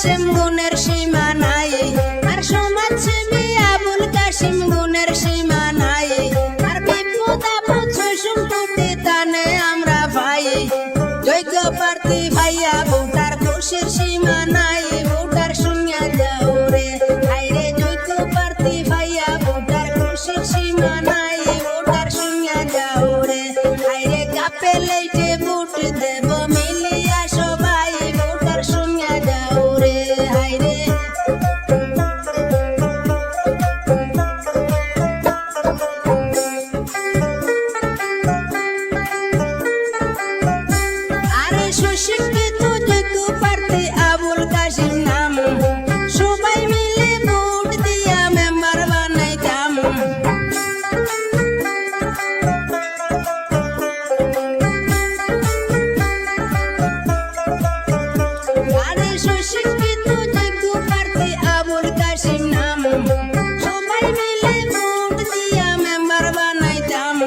কাশিম গুণের সীমা নাই, আর সমাজসেবী আবুল কাশিম গুণের সীমা নাই, আর বিপদ আপদ ছয় সম্পত্তি টানে আমরা ভাই। যোগ্য প্রার্থী ভাইয়া ভোটার খুশির সীমা নাই, ভোটার শুনিয়া যাও রে হাইরে। যোগ্য প্রার্থী ভাইয়া ভোটার খুশির সীমা নাই, ভোটার শুনিয়া যাও রে হাইরে। কাপে লাইটে ভোট দেব মিলিয়া সবাই, ভোটার শুনিয়া যাও রে হাইরে। আরে সুশিক্ষিত যোগ্য প্রার্থী আবুল কাশিম নাম, সবাই মিলে ভোট দিয়া মেম্বার বানাইতাম। আরে সুশিক্ষিত যোগ্য প্রার্থী আবুল কাশিম নাম, সবাই মিলে ভোট দিয়া মেম্বার বানাইতাম।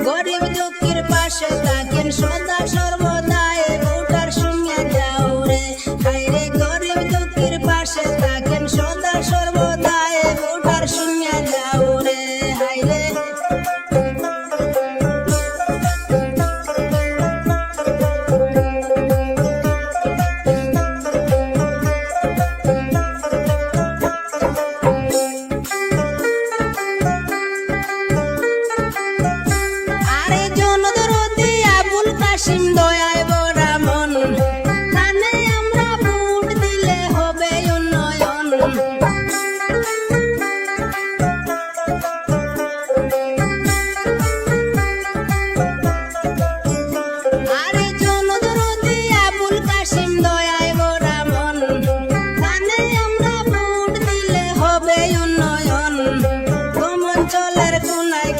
গরিব দুঃখীর পাশে থাকেন সদা সর্বদাই, ভোটার শুনিয়া যাও রে হাইরে। গরিব দুঃখীর পাশে থাকেন সদা সর্বদাই, ভোটার শুনিয়া যাও রে হাইরে। আরে জনদরদি আবুল কাশিম দয়ায় ভরা মন, তানে আমরা ভোট দিলে হবে উন্নয়ন। আরে জনদরদি আবুল কাশিম দয়ায় ভরা মন, তানে আমরা ভোট দিলে হবে উন্নয়ন। গ্রামাঞ্চলের কোনায়